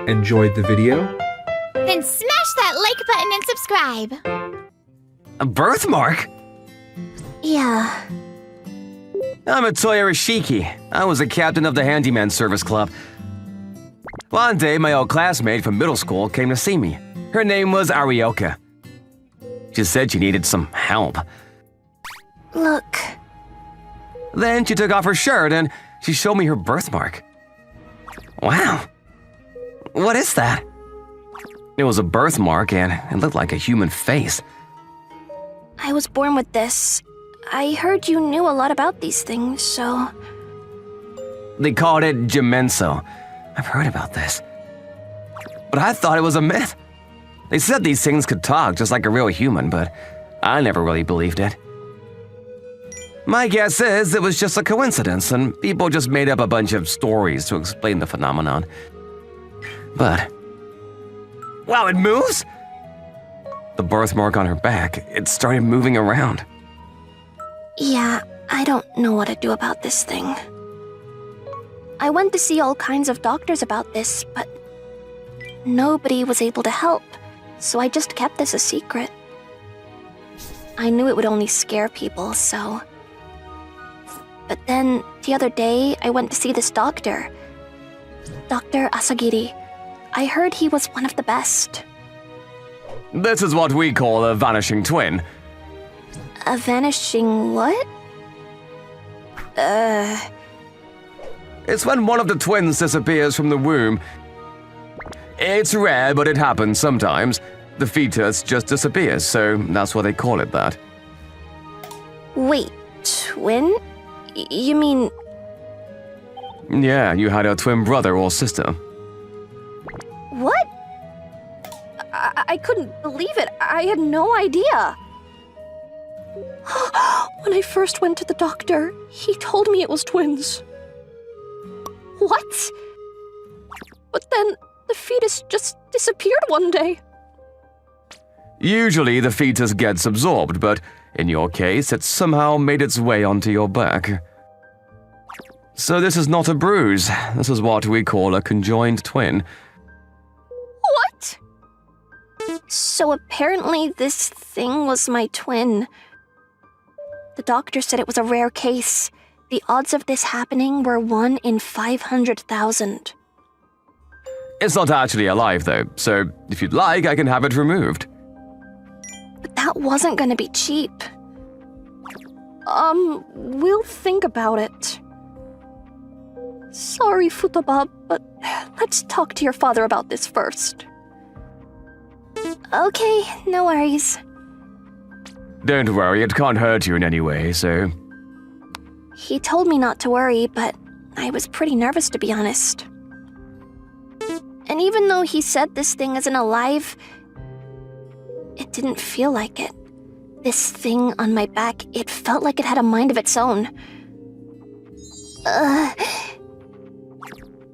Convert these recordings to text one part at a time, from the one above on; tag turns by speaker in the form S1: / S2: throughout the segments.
S1: enjoyed the video,
S2: then smash that like button and subscribe.
S3: A birthmark?
S2: Yeah.
S3: I'm Atoya Rishiki. I was a captain of the Handyman Service Club. One day, my old classmate from middle school came to see me. Her name was Arioka. She said she needed some help.
S2: Look.
S3: Then she took off her shirt and she showed me her birthmark. Wow. What is that? It was a birthmark and it looked like a human face.
S2: I was born with this. I heard you knew a lot about these things, so...
S3: They called it Jimenso. I've heard about this. But I thought it was a myth. They said these things could talk just like a real human, but I never really believed it. My guess is it was just a coincidence and people just made up a bunch of stories to explain the phenomenon. But... wow, it moves? The birthmark on her back, it started moving around.
S2: Yeah, I don't know what to do about this thing. I went to see all kinds of doctors about this, but nobody was able to help, so I just kept this a secret. I knew it would only scare people, so... But then, the other day, I went to see this doctor. Dr. Asagiri. I heard he was one of the best.
S3: This is what we call a vanishing twin.
S2: A vanishing what?
S3: It's when one of the twins disappears from the womb. It's rare, but it happens sometimes. The fetus just disappears, so that's why they call it that.
S2: Wait, twin? You mean...
S3: Yeah, you had a twin brother or sister.
S2: What? I couldn't believe it. I had no idea. When I first went to the doctor, he told me it was twins. What? But then the fetus just disappeared one day.
S3: Usually the fetus gets absorbed, but in your case, it somehow made its way onto your back. So this is not a bruise. This is what we call a conjoined twin.
S2: What? So apparently this thing was my twin. The doctor said it was a rare case. The odds of this happening were 1 in 500,000.
S3: It's not actually alive, though, so if you'd like, I can have it removed.
S2: But that wasn't gonna be cheap. We'll think about it. Sorry, Futaba, but let's talk to your father about this first. Okay, no worries.
S3: Don't worry, it can't hurt you in any way, so...
S2: He told me not to worry, but I was pretty nervous, to be honest. And even though he said this thing isn't alive, it didn't feel like it. This thing on my back, it felt like it had a mind of its own.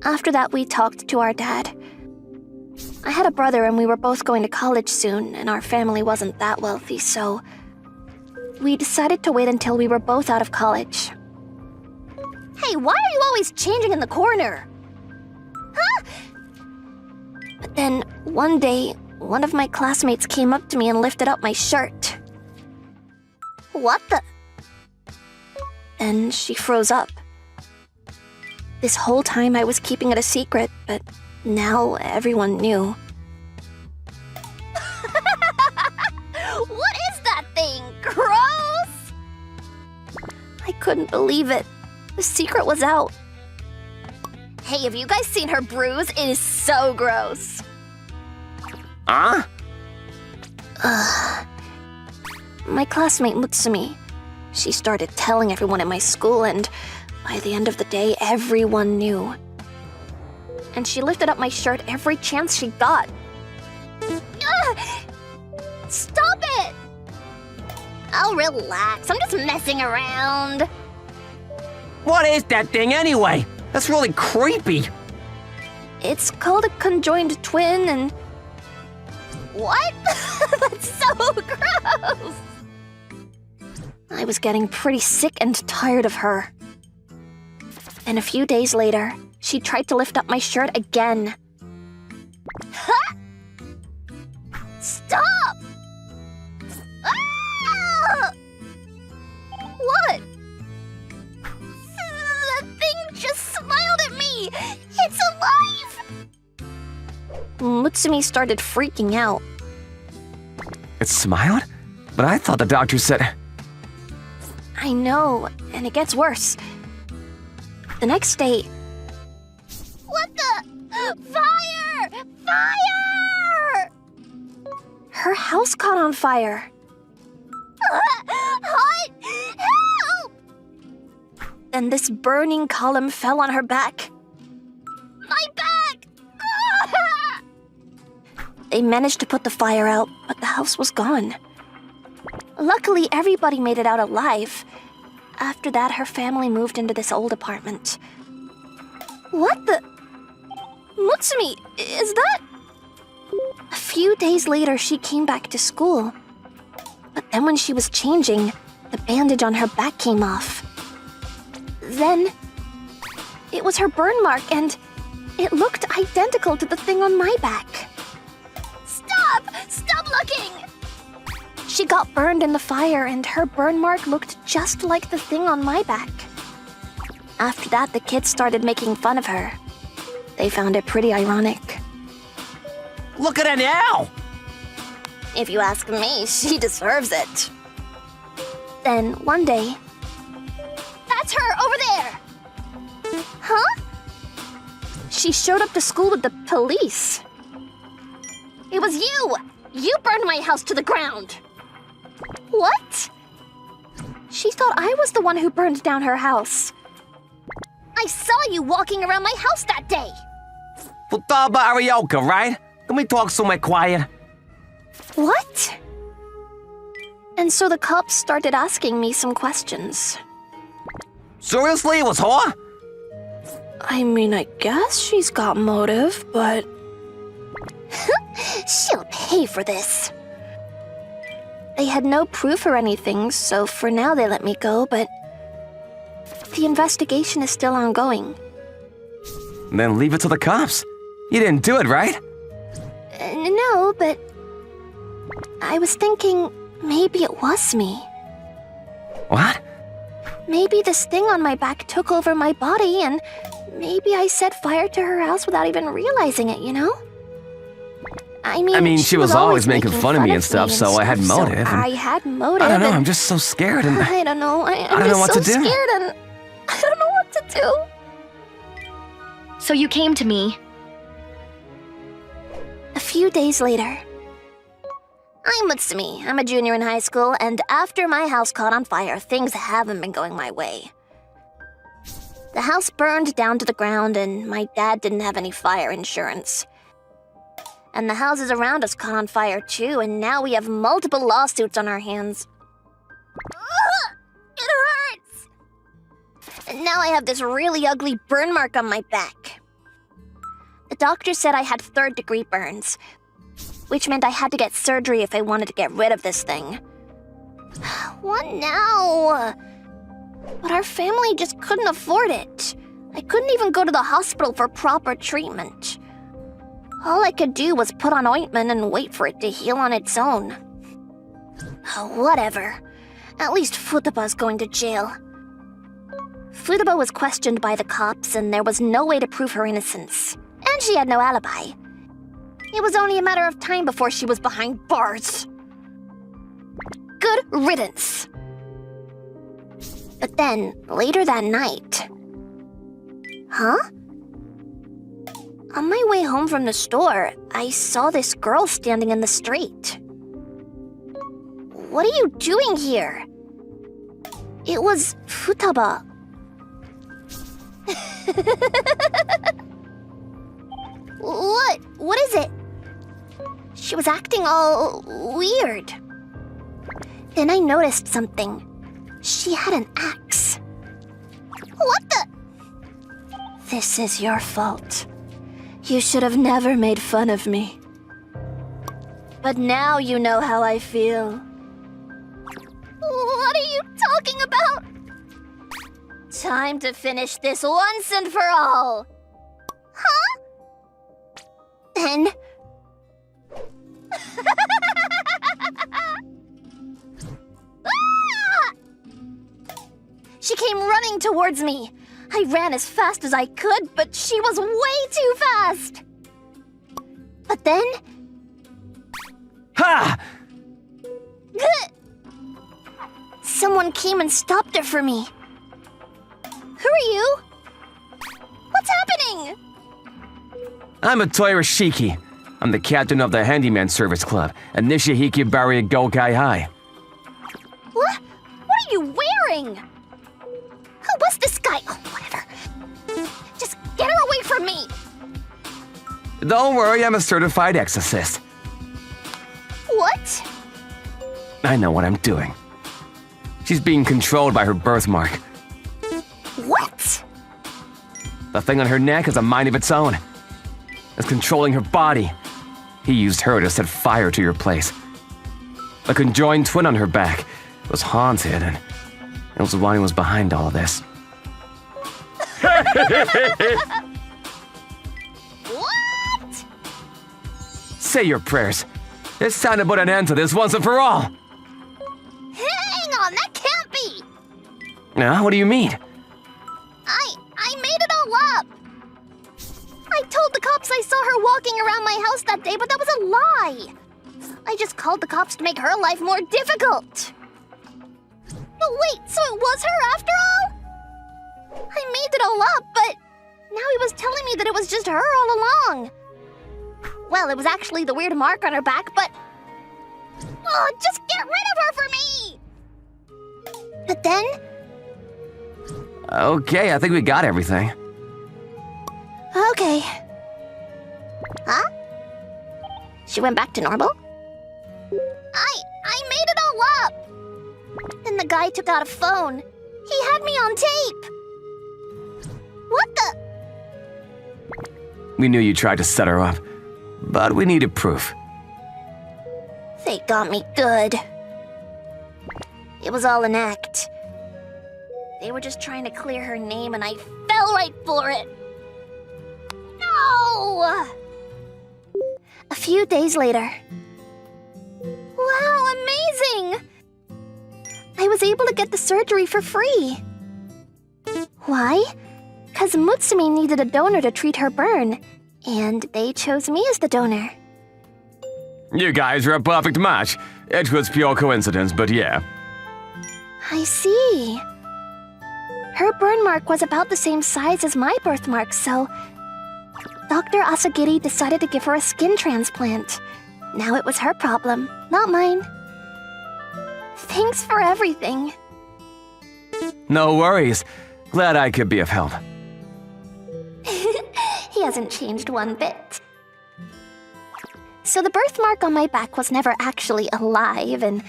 S2: After that, we talked to our dad. I had a brother and we were both going to college soon, and our family wasn't that wealthy, so... we decided to wait until we were both out of college. Hey, why are you always changing in the corner? Huh? But then, one day, one of my classmates came up to me and lifted up my shirt. What the? Then she froze up. This whole time I was keeping it a secret, but now everyone knew. What is that thing? Gross! I couldn't believe it. The secret was out. Hey, have you guys seen her bruise? It is so gross.
S3: Huh?
S2: My classmate Mutsumi. She started telling everyone at my school, and by the end of the day, everyone knew. And she lifted up my shirt every chance she got. Stop it! Oh, relax. I'm just messing around.
S3: What is that thing anyway? That's really creepy.
S2: It's called a conjoined twin, and... What? That's so gross! I was getting pretty sick and tired of her. And a few days later, she tried to lift up my shirt again. Ha! Stop! Ah! What? The thing just smiled at me! It's alive! Mutsumi started freaking out.
S3: It smiled? But I thought the doctor said...
S2: I know, and it gets worse. The next day... What the? Fire! Fire! Her house caught on fire. Hot! Help! Then this burning column fell on her back. My back! They managed to put the fire out, but the house was gone. Luckily, everybody made it out alive. After that, her family moved into this old apartment. What the? Mutsumi, is that? A few days later, she came back to school. But then when she was changing, the bandage on her back came off. Then, it was her burn mark, and it looked identical to the thing on my back. Stop! Stop looking! She got burned in the fire, and her burn mark looked just like the thing on my back. After that, the kids started making fun of her. They found it pretty ironic.
S3: Look at her now!
S2: If you ask me, she deserves it. Then, one day... That's her, over there! Huh? She showed up to school with the police. It was you! You burned my house to the ground! What? She thought I was the one who burned down her house. I saw you walking around my house that day!
S3: Futaba Arioka, right? Can we talk somewhere quiet?
S2: What? And so the cops started asking me some questions.
S3: Seriously, it was her?
S2: I mean, I guess she's got motive, but... She'll pay for this. They had no proof or anything, so for now they let me go, but... The investigation is still ongoing.
S3: Then leave it to the cops. You didn't do it, right?
S2: No, but... I was thinking maybe it was me.
S3: What?
S2: Maybe this thing on my back took over my body, and maybe I set fire to her house without even realizing it, you know? I mean,
S3: she was always making fun of me and stuff, so I had motive.
S2: So I had motive.
S3: I don't know, I'm just so scared and...
S2: I don't know, I'm
S3: don't know
S2: just
S3: what
S2: so
S3: to do.
S2: scared and... I don't know what to do.
S1: So you came to me.
S2: A few days later... I'm Mutsumi. I'm a junior in high school, and after my house caught on fire, things haven't been going my way. The house burned down to the ground, and my dad didn't have any fire insurance. And the houses around us caught on fire too, and now we have multiple lawsuits on our hands. Ugh! It hurts! And now I have this really ugly burn mark on my back. The doctor said I had third-degree burns, which meant I had to get surgery if I wanted to get rid of this thing. What now? But our family just couldn't afford it. I couldn't even go to the hospital for proper treatment. All I could do was put on ointment and wait for it to heal on its own. Oh, whatever. At least Futaba's going to jail. Futaba was questioned by the cops, and there was no way to prove her innocence. And she had no alibi. It was only a matter of time before she was behind bars. Good riddance. But then, later that night... Huh? On my way home from the store, I saw this girl standing in the street. What are you doing here? It was Futaba. What is it? She was acting all weird. Then I noticed something. She had an axe. What the? This is your fault. You should have never made fun of me. But now you know how I feel. What are you talking about? Time to finish this once and for all. Huh? Then came running towards me. I ran as fast as I could, but she was way too fast. But then...
S3: Ha!
S2: Someone came and stopped her for me. Who are you? What's happening?
S3: I'm a Toirashiki. I'm the captain of the Handyman Service Club at Nishihiki Barrier Gokai High.
S2: What are you wearing? Who was this guy? Oh, whatever. Just get her away from me.
S3: Don't worry, I'm a certified exorcist.
S2: What?
S3: I know what I'm doing. She's being controlled by her birthmark.
S2: What?
S3: The thing on her neck has a mind of its own. It's controlling her body. He used her to set fire to your place. The conjoined twin on her back was haunted, and it was the one who was behind all of this.
S2: What?
S3: Say your prayers. It's time to put an end to this once and for all.
S2: Hang on, that can't be.
S3: Now, what do you mean?
S2: I made it all up. I told the cops I saw her walking around my house that day, but that was a lie. I just called the cops to make her life more difficult. But wait, so it was her after all? I made it all up, but now he was telling me that it was just her all along. Well, it was actually the weird mark on her back, but... Oh, just get rid of her for me! But then...
S3: Okay, I think we got everything.
S2: Okay. Huh? She went back to normal? I made it all up! Then the guy took out a phone. He had me on tape! What the...
S3: We knew you tried to set her up, but we needed proof.
S2: They got me good. It was all an act. They were just trying to clear her name and I fell right for it. No! A few days later. Wow, amazing! I was able to get the surgery for free. Why? Because Mutsumi needed a donor to treat her burn, and they chose me as the donor.
S3: You guys are a perfect match. It was pure coincidence, but yeah.
S2: I see. Her burn mark was about the same size as my birthmark, so... Dr. Asagiri decided to give her a skin transplant. Now it was her problem, not mine. Thanks for everything.
S3: No worries. Glad I could be of help.
S2: He hasn't changed one bit. So the birthmark on my back was never actually alive, and...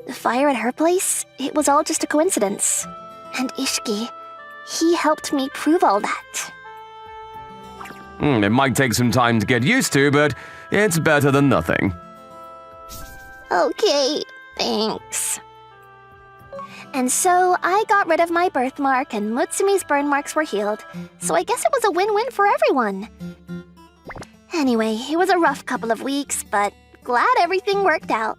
S2: the fire at her place, it was all just a coincidence. And Ishiki, he helped me prove all that.
S3: It might take some time to get used to, but it's better than nothing.
S2: Okay, thanks. And so I got rid of my birthmark and Mutsumi's burn marks were healed, so I guess it was a win-win for everyone. Anyway, it was a rough couple of weeks, but glad everything worked out.